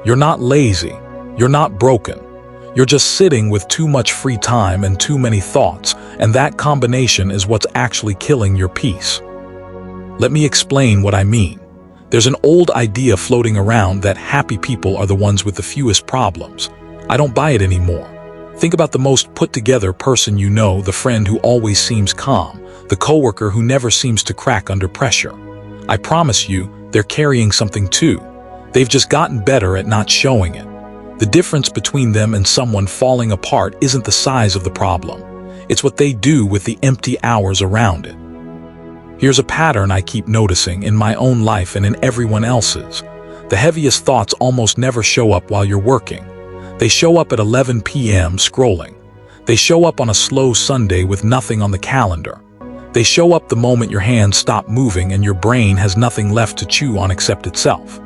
You're not lazy. You're not broken. You're just sitting with too much free time and too many thoughts, and that combination is what's actually killing your peace. Let me explain what I mean. There's an old idea floating around that happy people are the ones with the fewest problems. I don't buy it anymore. Think about the most put-together person you know, the friend who always seems calm, the coworker who never seems to crack under pressure. I promise you, they're carrying something too. They've just gotten better at not showing it. The difference between them and someone falling apart isn't the size of the problem. It's what they do with the empty hours around it. Here's a pattern I keep noticing in my own life and in everyone else's. The heaviest thoughts almost never show up while you're working. They show up at 11 p.m. scrolling. They show up on a slow Sunday with nothing on the calendar. They show up the moment your hands stop moving and your brain has nothing left to chew on except itself.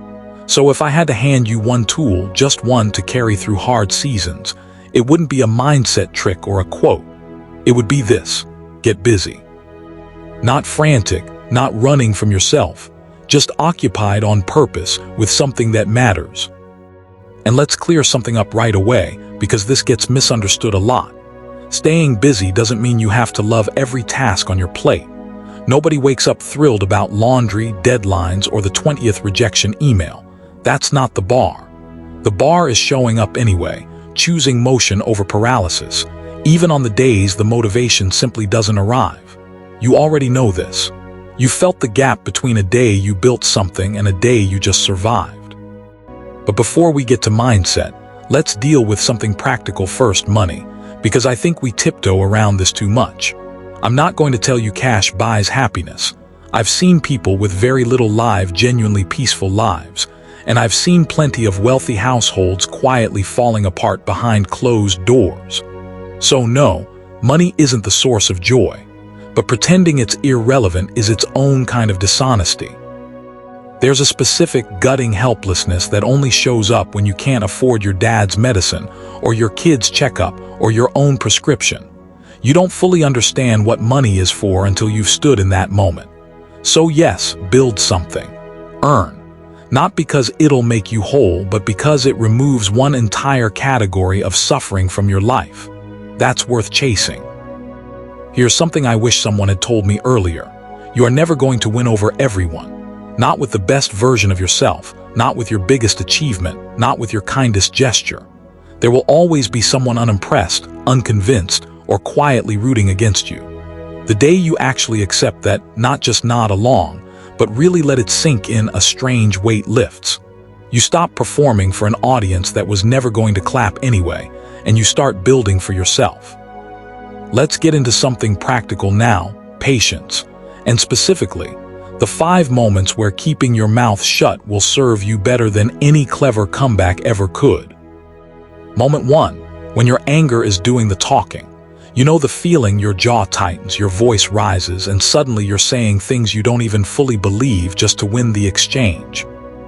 So if I had to hand you one tool, just one to carry through hard seasons, it wouldn't be a mindset trick or a quote. It would be this: get busy. Not frantic, not running from yourself, just occupied on purpose with something that matters. And let's clear something up right away, because this gets misunderstood a lot. Staying busy doesn't mean you have to love every task on your plate. Nobody wakes up thrilled about laundry, deadlines, or the 20th rejection email. That's not the bar. The bar is showing up anyway, choosing motion over paralysis, even on the days the motivation simply doesn't arrive. You already know this. You felt the gap between a day you built something and a day you just survived. But before we get to mindset, let's deal with something practical first: money, because I think we tiptoe around this too much. I'm not going to tell you cash buys happiness. I've seen people with very little live genuinely peaceful lives, and I've seen plenty of wealthy households quietly falling apart behind closed doors. So no, money isn't the source of joy. But pretending it's irrelevant is its own kind of dishonesty. There's a specific gutting helplessness that only shows up when you can't afford your dad's medicine, or your kid's checkup, or your own prescription. You don't fully understand what money is for until you've stood in that moment. So yes, build something. Earn. Not because it'll make you whole, but because it removes one entire category of suffering from your life. That's worth chasing. Here's something I wish someone had told me earlier. You are never going to win over everyone. Not with the best version of yourself, not with your biggest achievement, not with your kindest gesture. There will always be someone unimpressed, unconvinced, or quietly rooting against you. The day you actually accept that, not just nod along, but really let it sink in, a strange weight lifts. You stop performing for an audience that was never going to clap anyway, and you start building for yourself. Let's get into something practical now: patience. And specifically, the 5 moments where keeping your mouth shut will serve you better than any clever comeback ever could. Moment 1, when your anger is doing the talking. You know the feeling: your jaw tightens, your voice rises, and suddenly you're saying things you don't even fully believe just to win the exchange.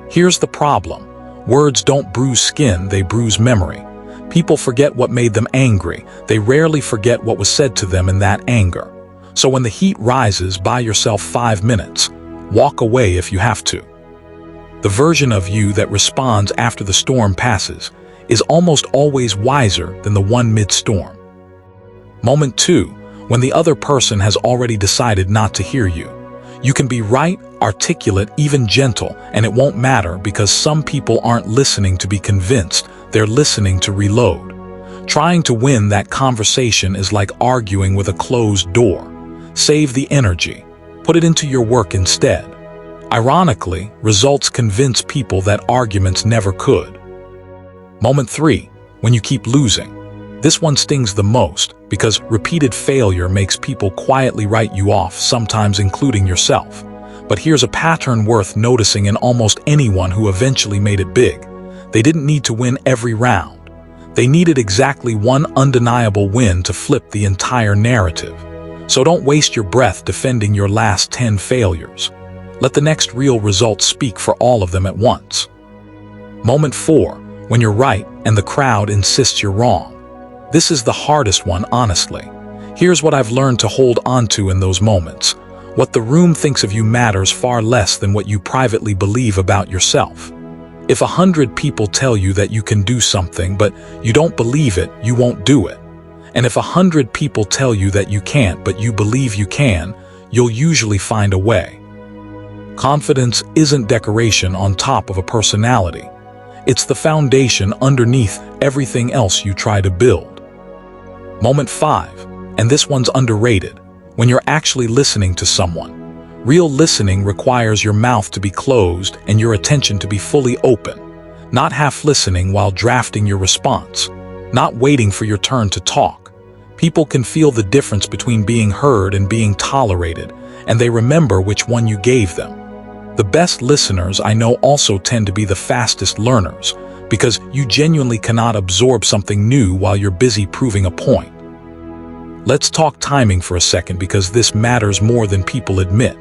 Here's the problem: words don't bruise skin, they bruise memory. People forget what made them angry. They rarely forget what was said to them in that anger. So when the heat rises, buy yourself 5 minutes. Walk away if you have to. The version of you that responds after the storm passes is almost always wiser than the one mid-storm. Moment 2, when the other person has already decided not to hear you. You can be right, articulate, even gentle, and it won't matter, because some people aren't listening to be convinced, they're listening to reload. Trying to win that conversation is like arguing with a closed door. Save the energy. Put it into your work instead. Ironically, results convince people that arguments never could. Moment 3, when you keep losing. This one stings the most, because repeated failure makes people quietly write you off, sometimes including yourself. But here's a pattern worth noticing in almost anyone who eventually made it big. They didn't need to win every round. They needed exactly one undeniable win to flip the entire narrative. So don't waste your breath defending your last 10 failures. Let the next real result speak for all of them at once. Moment 4, when you're right and the crowd insists you're wrong. This is the hardest one, honestly. Here's what I've learned to hold onto in those moments. What the room thinks of you matters far less than what you privately believe about yourself. If 100 people tell you that you can do something, but you don't believe it, you won't do it. And if 100 people tell you that you can't, but you believe you can, you'll usually find a way. Confidence isn't decoration on top of a personality. It's the foundation underneath everything else you try to build. Moment 5, and this one's underrated, when you're actually listening to someone. Real listening requires your mouth to be closed and your attention to be fully open, not half listening while drafting your response, not waiting for your turn to talk. People can feel the difference between being heard and being tolerated, and they remember which one you gave them. The best listeners I know also tend to be the fastest learners, because you genuinely cannot absorb something new while you're busy proving a point. Let's talk timing for a second, because this matters more than people admit.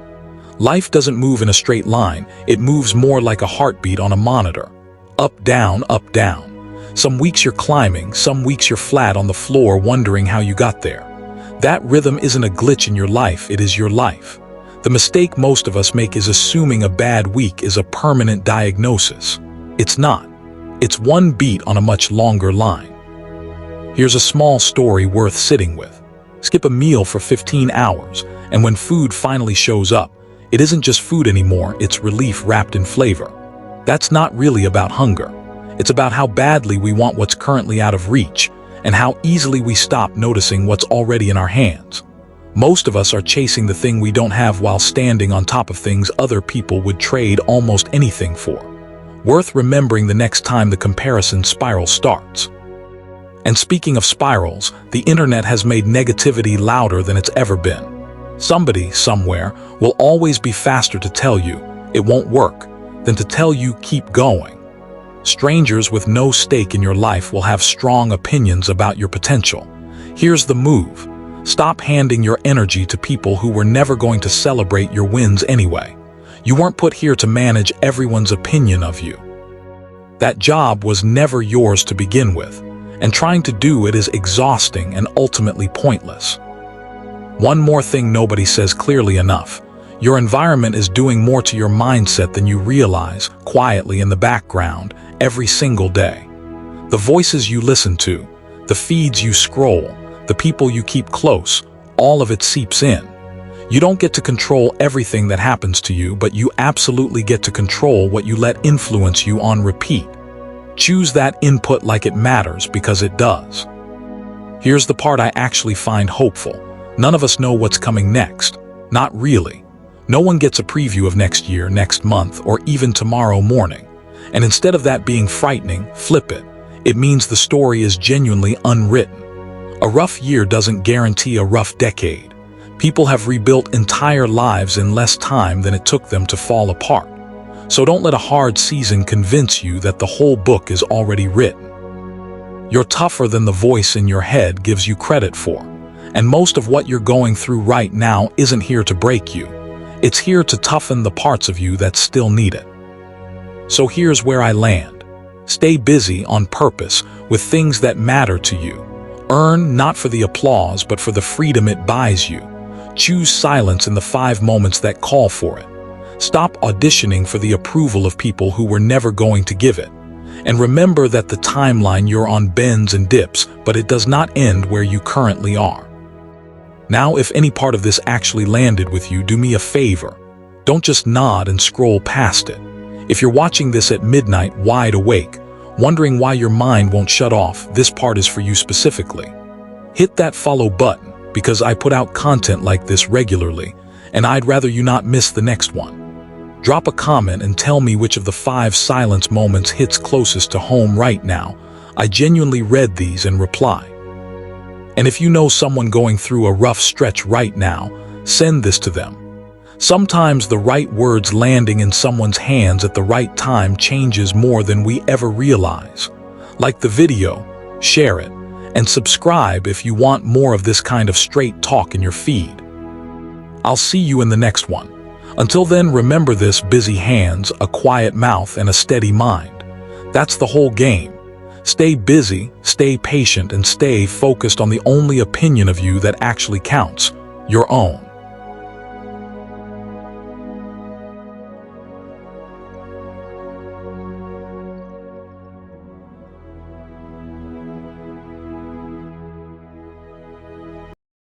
Life doesn't move in a straight line, it moves more like a heartbeat on a monitor. Up, down, up, down. Some weeks you're climbing, some weeks you're flat on the floor wondering how you got there. That rhythm isn't a glitch in your life, it is your life. The mistake most of us make is assuming a bad week is a permanent diagnosis. It's not. It's one beat on a much longer line. Here's a small story worth sitting with. Skip a meal for 15 hours, and when food finally shows up, it isn't just food anymore, it's relief wrapped in flavor. That's not really about hunger. It's about how badly we want what's currently out of reach, and how easily we stop noticing what's already in our hands. Most of us are chasing the thing we don't have while standing on top of things other people would trade almost anything for. Worth remembering the next time the comparison spiral starts. And speaking of spirals, the internet has made negativity louder than it's ever been. Somebody, somewhere, will always be faster to tell you it won't work than to tell you keep going. Strangers with no stake in your life will have strong opinions about your potential. Here's the move. Stop handing your energy to people who were never going to celebrate your wins anyway. You weren't put here to manage everyone's opinion of you. That job was never yours to begin with, and trying to do it is exhausting and ultimately pointless. One more thing nobody says clearly enough. Your environment is doing more to your mindset than you realize, quietly in the background, every single day. The voices you listen to, the feeds you scroll, the people you keep close, all of it seeps in. You don't get to control everything that happens to you, but you absolutely get to control what you let influence you on repeat. Choose that input like it matters, because it does. Here's the part I actually find hopeful. None of us know what's coming next. Not really. No one gets a preview of next year, next month, or even tomorrow morning. And instead of that being frightening, flip it. It means the story is genuinely unwritten. A rough year doesn't guarantee a rough decade. People have rebuilt entire lives in less time than it took them to fall apart. So don't let a hard season convince you that the whole book is already written. You're tougher than the voice in your head gives you credit for. And most of what you're going through right now isn't here to break you. It's here to toughen the parts of you that still need it. So here's where I land. Stay busy on purpose with things that matter to you. Earn not for the applause, but for the freedom it buys you. Choose silence in the 5 moments that call for it. Stop auditioning for the approval of people who were never going to give it. And remember that the timeline you're on bends and dips, but it does not end where you currently are. Now, if any part of this actually landed with you, do me a favor. Don't just nod and scroll past it. If you're watching this at midnight, wide awake, wondering why your mind won't shut off, this part is for you specifically. Hit that follow button, because I put out content like this regularly, and I'd rather you not miss the next one. Drop a comment and tell me which of the 5 silence moments hits closest to home right now. I genuinely read these and reply. And if you know someone going through a rough stretch right now, send this to them. Sometimes the right words landing in someone's hands at the right time changes more than we ever realize. Like the video, share it, and subscribe if you want more of this kind of straight talk in your feed. I'll see you in the next one. Until then, remember this: busy hands, a quiet mouth, and a steady mind. That's the whole game. Stay busy, stay patient, and stay focused on the only opinion of you that actually counts, your own.